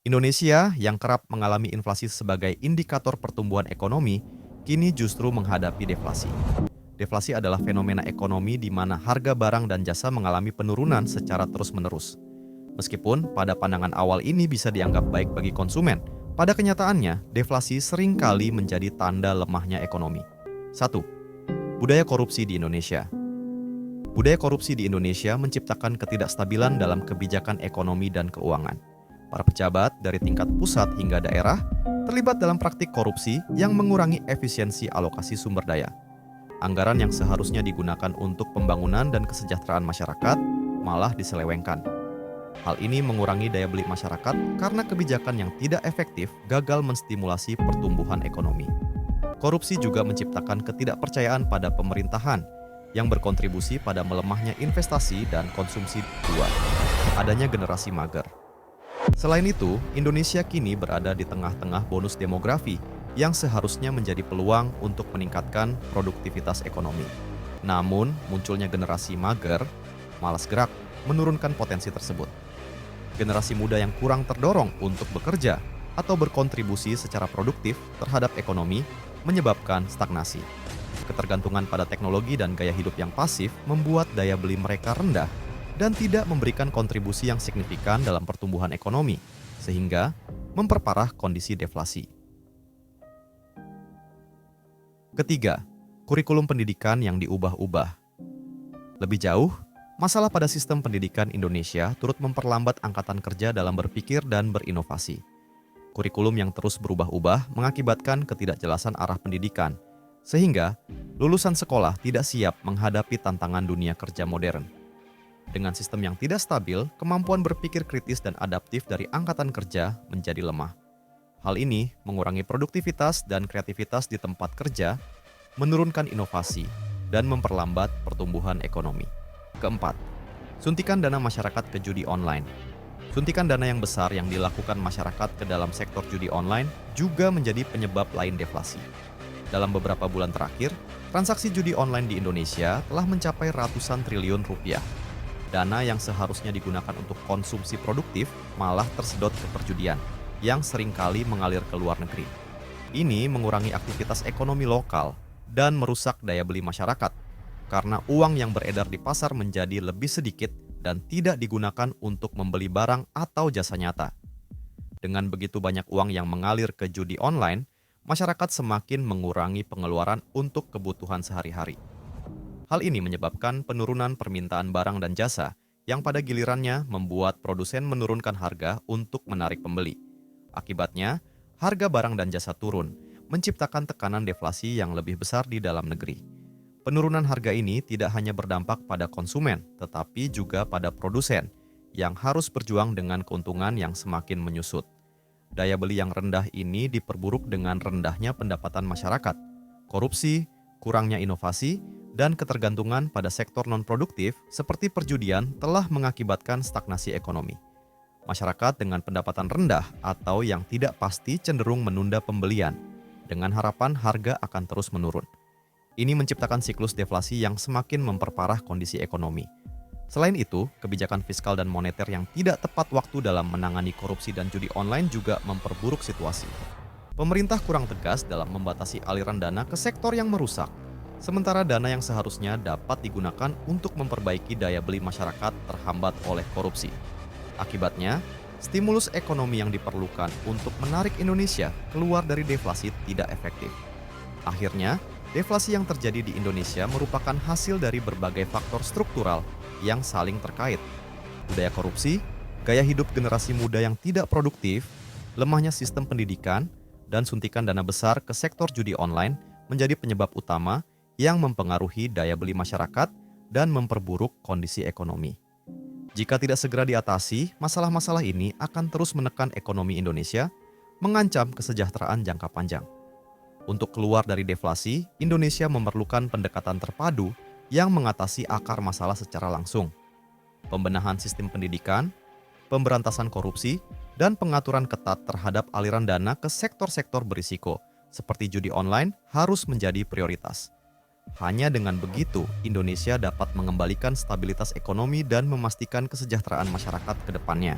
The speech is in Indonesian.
Indonesia yang kerap mengalami inflasi sebagai indikator pertumbuhan ekonomi, kini justru menghadapi deflasi. Deflasi adalah fenomena ekonomi di mana harga barang dan jasa mengalami penurunan secara terus-menerus. Meskipun pada pandangan awal ini bisa dianggap baik bagi konsumen, pada kenyataannya deflasi seringkali menjadi tanda lemahnya ekonomi. 1. Budaya korupsi di Indonesia. Budaya korupsi di Indonesia menciptakan ketidakstabilan dalam kebijakan ekonomi dan keuangan. Para pejabat dari tingkat pusat hingga daerah terlibat dalam praktik korupsi yang mengurangi efisiensi alokasi sumber daya. Anggaran yang seharusnya digunakan untuk pembangunan dan kesejahteraan masyarakat malah diselewengkan. Hal ini mengurangi daya beli masyarakat karena kebijakan yang tidak efektif gagal menstimulasi pertumbuhan ekonomi. Korupsi juga menciptakan ketidakpercayaan pada pemerintahan yang berkontribusi pada melemahnya investasi dan konsumsi. 2. Adanya generasi mager. Selain itu, Indonesia kini berada di tengah-tengah bonus demografi yang seharusnya menjadi peluang untuk meningkatkan produktivitas ekonomi. Namun, munculnya generasi mager, malas gerak, menurunkan potensi tersebut. Generasi muda yang kurang terdorong untuk bekerja atau berkontribusi secara produktif terhadap ekonomi menyebabkan stagnasi. Ketergantungan pada teknologi dan gaya hidup yang pasif membuat daya beli mereka rendah dan tidak memberikan kontribusi yang signifikan dalam pertumbuhan ekonomi, sehingga memperparah kondisi deflasi. Ketiga, kurikulum pendidikan yang diubah-ubah. Lebih jauh, masalah pada sistem pendidikan Indonesia turut memperlambat angkatan kerja dalam berpikir dan berinovasi. Kurikulum yang terus berubah-ubah mengakibatkan ketidakjelasan arah pendidikan, sehingga lulusan sekolah tidak siap menghadapi tantangan dunia kerja modern. Dengan sistem yang tidak stabil, kemampuan berpikir kritis dan adaptif dari angkatan kerja menjadi lemah. Hal ini mengurangi produktivitas dan kreativitas di tempat kerja, menurunkan inovasi, dan memperlambat pertumbuhan ekonomi. Keempat, suntikan dana masyarakat ke judi online. Suntikan dana yang besar yang dilakukan masyarakat ke dalam sektor judi online juga menjadi penyebab lain deflasi. Dalam beberapa bulan terakhir, transaksi judi online di Indonesia telah mencapai ratusan triliun rupiah. Dana yang seharusnya digunakan untuk konsumsi produktif malah tersedot ke perjudian, yang seringkali mengalir ke luar negeri. Ini mengurangi aktivitas ekonomi lokal dan merusak daya beli masyarakat, karena uang yang beredar di pasar menjadi lebih sedikit dan tidak digunakan untuk membeli barang atau jasa nyata. Dengan begitu banyak uang yang mengalir ke judi online, masyarakat semakin mengurangi pengeluaran untuk kebutuhan sehari-hari. Hal ini menyebabkan penurunan permintaan barang dan jasa yang pada gilirannya membuat produsen menurunkan harga untuk menarik pembeli. Akibatnya, harga barang dan jasa turun, menciptakan tekanan deflasi yang lebih besar di dalam negeri. Penurunan harga ini tidak hanya berdampak pada konsumen, tetapi juga pada produsen yang harus berjuang dengan keuntungan yang semakin menyusut. Daya beli yang rendah ini diperburuk dengan rendahnya pendapatan masyarakat, korupsi, kurangnya inovasi, dan ketergantungan pada sektor non-produktif seperti perjudian telah mengakibatkan stagnasi ekonomi. Masyarakat dengan pendapatan rendah atau yang tidak pasti cenderung menunda pembelian, dengan harapan harga akan terus menurun. Ini menciptakan siklus deflasi yang semakin memperparah kondisi ekonomi. Selain itu, kebijakan fiskal dan moneter yang tidak tepat waktu dalam menangani korupsi dan judi online juga memperburuk situasi. Pemerintah kurang tegas dalam membatasi aliran dana ke sektor yang merusak, sementara dana yang seharusnya dapat digunakan untuk memperbaiki daya beli masyarakat terhambat oleh korupsi. Akibatnya, stimulus ekonomi yang diperlukan untuk menarik Indonesia keluar dari deflasi tidak efektif. Akhirnya, deflasi yang terjadi di Indonesia merupakan hasil dari berbagai faktor struktural yang saling terkait. Budaya korupsi, gaya hidup generasi muda yang tidak produktif, lemahnya sistem pendidikan, dan suntikan dana besar ke sektor judi online menjadi penyebab utama yang mempengaruhi daya beli masyarakat dan memperburuk kondisi ekonomi. Jika tidak segera diatasi, masalah-masalah ini akan terus menekan ekonomi Indonesia, mengancam kesejahteraan jangka panjang. Untuk keluar dari deflasi, Indonesia memerlukan pendekatan terpadu yang mengatasi akar masalah secara langsung. Pembenahan sistem pendidikan, pemberantasan korupsi, dan pengaturan ketat terhadap aliran dana ke sektor-sektor berisiko, seperti judi online, harus menjadi prioritas. Hanya dengan begitu, Indonesia dapat mengembalikan stabilitas ekonomi dan memastikan kesejahteraan masyarakat ke depannya.